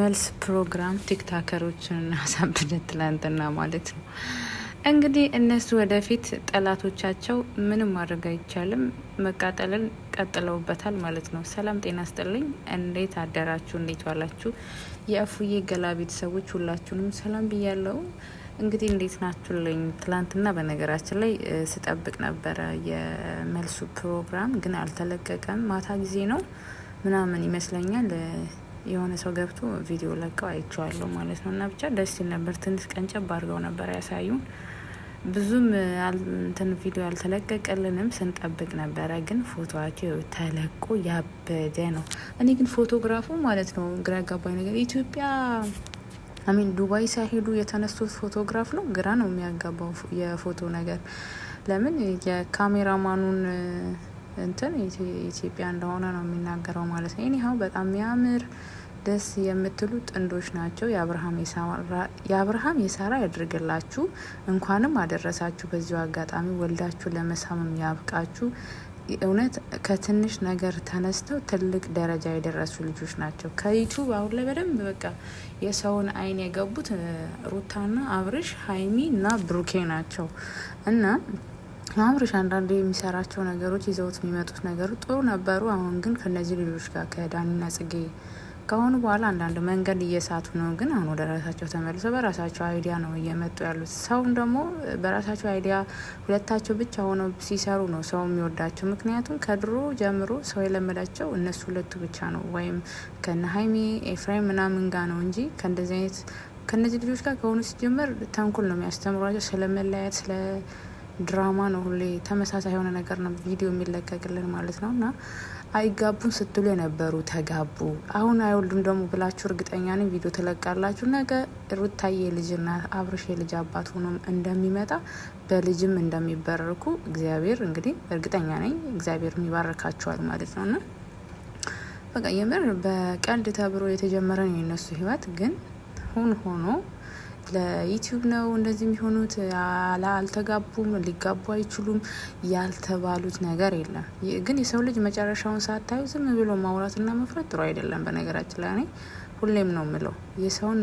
የመልስ ፕሮግራም ቲክታከሮችን እናሳብደት ትላንትና ማለት ነው። እንግዲህ እነሱ ወደፊት ጠላቶቻቸው ምንም ማድረግ አይቻልም፣ መቃጠልን ቀጥለውበታል ማለት ነው። ሰላም ጤና ስጥልኝ። እንዴት አደራችሁ? እንዴት ዋላችሁ? የእፉዬ ገላ ቤተሰቦች ሁላችሁንም ሰላም ብያለው። እንግዲህ እንዴት ናችሁልኝ? ትላንትና በነገራችን ላይ ስጠብቅ ነበረ የመልሱ ፕሮግራም ግን አልተለቀቀም። ማታ ጊዜ ነው ምናምን ይመስለኛል የሆነ ሰው ገብቶ ቪዲዮ ለቀው አይቼዋለሁ ማለት ነው። እና ብቻ ደስ ይል ነበር። ትንሽ ቀንጨብ አድርገው ነበር ያሳዩን። ብዙም እንትን ቪዲዮ አልተለቀቀልንም፣ ስንጠብቅ ነበረ። ግን ፎቶዋቸው ተለቆ ያበደ ነው። እኔ ግን ፎቶግራፉ ማለት ነው ግራ ያጋባኝ ነገር ኢትዮጵያ ዱባይ ሳይሄዱ የተነሱት ፎቶግራፍ ነው። ግራ ነው የሚያጋባው የፎቶ ነገር። ለምን የካሜራማኑን እንትን ኢትዮጵያ እንደሆነ ነው የሚናገረው ማለት ነው። ይሄው በጣም የሚያምር ደስ የምትሉ ጥንዶች ናቸው። የአብርሃም የሳራ ያድርግላችሁ። እንኳንም አደረሳችሁ። በዚሁ አጋጣሚ ወልዳችሁ ለመሳምም ያብቃችሁ። እውነት ከትንሽ ነገር ተነስተው ትልቅ ደረጃ የደረሱ ልጆች ናቸው። ከዩቱብ አሁን ላይ በደንብ በቃ የሰውን አይን የገቡት ሩታና አብርሽ፣ ሀይሚ እና ብሩኬ ናቸው እና አብርሽ አንዳንድ የሚሰራቸው ነገሮች ይዘውት የሚመጡት ነገሮች ጥሩ ነበሩ። አሁን ግን ከነዚህ ልጆች ጋር ከዳኒና ጽጌ ከሆኑ በኋላ አንዳንድ መንገድ እየሳቱ ነው። ግን አሁን ወደ ራሳቸው ተመልሰው በራሳቸው አይዲያ ነው እየመጡ ያሉት። ሰውም ደግሞ በራሳቸው አይዲያ ሁለታቸው ብቻ ሆነው ሲሰሩ ነው ሰው የሚወዳቸው። ምክንያቱም ከድሮ ጀምሮ ሰው የለመዳቸው እነሱ ሁለቱ ብቻ ነው፣ ወይም ከነ ሀይሚ ኤፍሬም ምናምን ጋ ነው እንጂ ከእንደዚህ አይነት ከነዚህ ልጆች ጋር ከሆኑ ሲጀመር ተንኩል ነው የሚያስተምሯቸው። ስለመለያየት ስለ ድራማ ነው፣ ሁሌ ተመሳሳይ የሆነ ነገር ነው ቪዲዮ የሚለቀቅልን ማለት ነው። እና አይጋቡን ስትሉ የነበሩ ተጋቡ። አሁን አይወልዱም ደግሞ ብላችሁ እርግጠኛ ነኝ ቪዲዮ ትለቃላችሁ። ነገ ሩታዬ ልጅና አብርሽ የልጅ አባት ሆኖም እንደሚመጣ በልጅም እንደሚበረርኩ እግዚአብሔር እንግዲህ እርግጠኛ ነኝ። እግዚአብሔር ይባርካቸዋል ማለት ነው። እና በቃ የምር በቀልድ ተብሎ የተጀመረ ነው የነሱ ህይወት። ግን ሆኖ ለዩቲዩብ ነው እንደዚህ የሚሆኑት። አልተጋቡም፣ ሊጋቡ አይችሉም ያልተባሉት ነገር የለም። ግን የሰው ልጅ መጨረሻውን ሳታዩ ዝም ብሎ ማውራትና መፍረት ጥሩ አይደለም። በነገራችን ላይ እኔ ሁሌም ነው የምለው የሰውን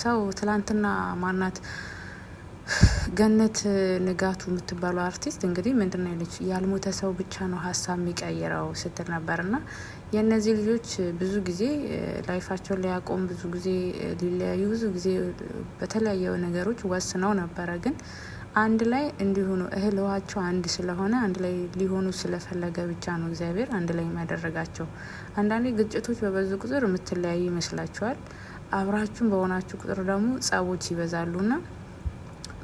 ሰው ትላንትና ማናት ገነት ንጋቱ የምትባለው አርቲስት እንግዲህ ምንድን ነው ያለች፣ ያልሞተ ሰው ብቻ ነው ሀሳብ የሚቀይረው ስትል ነበር። እና የእነዚህ ልጆች ብዙ ጊዜ ላይፋቸውን ሊያቆም ብዙ ጊዜ ሊለያዩ ብዙ ጊዜ በተለያየ ነገሮች ወስነው ነበረ። ግን አንድ ላይ እንዲሆኑ እህል ውሃቸው አንድ ስለሆነ አንድ ላይ ሊሆኑ ስለፈለገ ብቻ ነው እግዚአብሔር አንድ ላይ የሚያደረጋቸው። አንዳንዴ ግጭቶች በበዙ ቁጥር የምትለያዩ ይመስላችኋል። አብራችሁን በሆናችሁ ቁጥር ደግሞ ጸቦች ይበዛሉና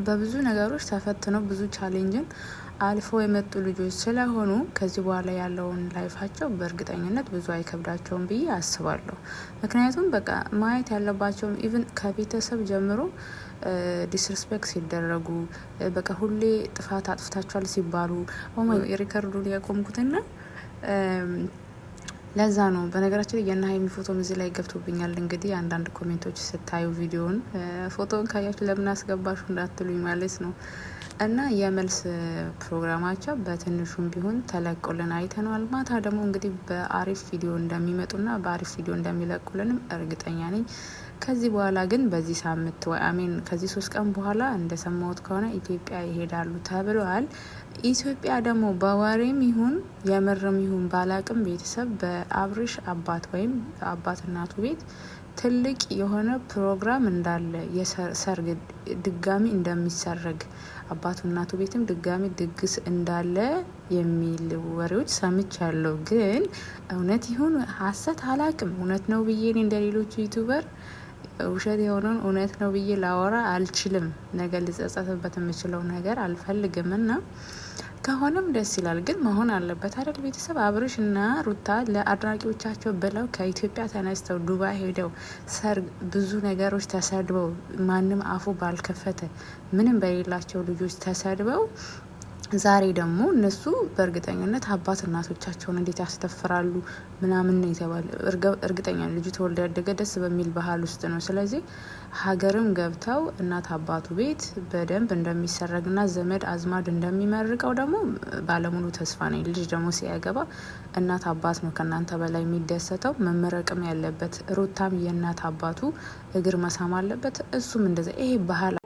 በብዙ ነገሮች ተፈትነው ብዙ ቻሌንጅን አልፈው የመጡ ልጆች ስለሆኑ ከዚህ በኋላ ያለውን ላይፋቸው በእርግጠኝነት ብዙ አይከብዳቸውም ብዬ አስባለሁ። ምክንያቱም በቃ ማየት ያለባቸውም ኢቭን ከቤተሰብ ጀምሮ ዲስሪስፔክት ሲደረጉ በቃ ሁሌ ጥፋት አጥፍታችኋል ሲባሉ ሪከርዱን ያቆምኩትና ለዛ ነው። በነገራችን የና ሀይሚ ፎቶም እዚህ ላይ ገብቶብኛል። እንግዲህ አንዳንድ ኮሜንቶች ስታዩ ቪዲዮን ፎቶን ካያችሁ ለምን አስገባሹ እንዳትሉኝ ማለት ነው። እና የመልስ ፕሮግራማቸው በትንሹም ቢሆን ተለቁልን አይተነዋል። ማታ ደግሞ እንግዲህ በአሪፍ ቪዲዮ እንደሚመጡና በአሪፍ ቪዲዮ እንደሚለቁልንም እርግጠኛ ነኝ። ከዚህ በኋላ ግን በዚህ ሳምንት ከዚህ 3 ቀን በኋላ እንደሰማሁት ከሆነ ኢትዮጵያ ይሄዳሉ ተብለዋል። ኢትዮጵያ ደግሞ በወሬም ይሁን የምርም ይሁን ባላቅም ቤተሰብ በአብርሽ አባት ወይም አባት እናቱ ቤት ትልቅ የሆነ ፕሮግራም እንዳለ የሰርግ ድጋሚ እንደሚሰረግ አባቱ እናቱ ቤትም ድጋሚ ድግስ እንዳለ የሚል ወሬዎች ሰምቻለሁ። ግን እውነት ይሁን ሀሰት አላቅም። እውነት ነው ብዬ እኔ እንደሌሎቹ ዩቱበር ውሸት የሆነውን እውነት ነው ብዬ ላወራ አልችልም። ነገር ልጸጸትበት የምችለው ነገር አልፈልግም። እና ከሆነም ደስ ይላል። ግን መሆን አለበት አይደል? ቤተሰብ አብርሽ እና ሩታ ለአድናቂዎቻቸው ብለው ከኢትዮጵያ ተነስተው ዱባይ ሄደው ሰርግ ብዙ ነገሮች ተሰድበው ማንም አፉ ባልከፈተ ምንም በሌላቸው ልጆች ተሰድበው ዛሬ ደግሞ እነሱ በእርግጠኝነት አባት እናቶቻቸውን እንዴት ያስተፍራሉ ምናምን ነው የተባለ። እርግጠኛ ልጁ ተወልዶ ያደገ ደስ በሚል ባህል ውስጥ ነው። ስለዚህ ሀገርም ገብተው እናት አባቱ ቤት በደንብ እንደሚሰረግና ዘመድ አዝማድ እንደሚመርቀው ደግሞ ባለሙሉ ተስፋ ነኝ። ልጅ ደግሞ ሲያገባ እናት አባት ነው ከእናንተ በላይ የሚደሰተው። መመረቅም ያለበት ሩታም የእናት አባቱ እግር መሳም አለበት። እሱም እንደዛ። ይሄ ባህል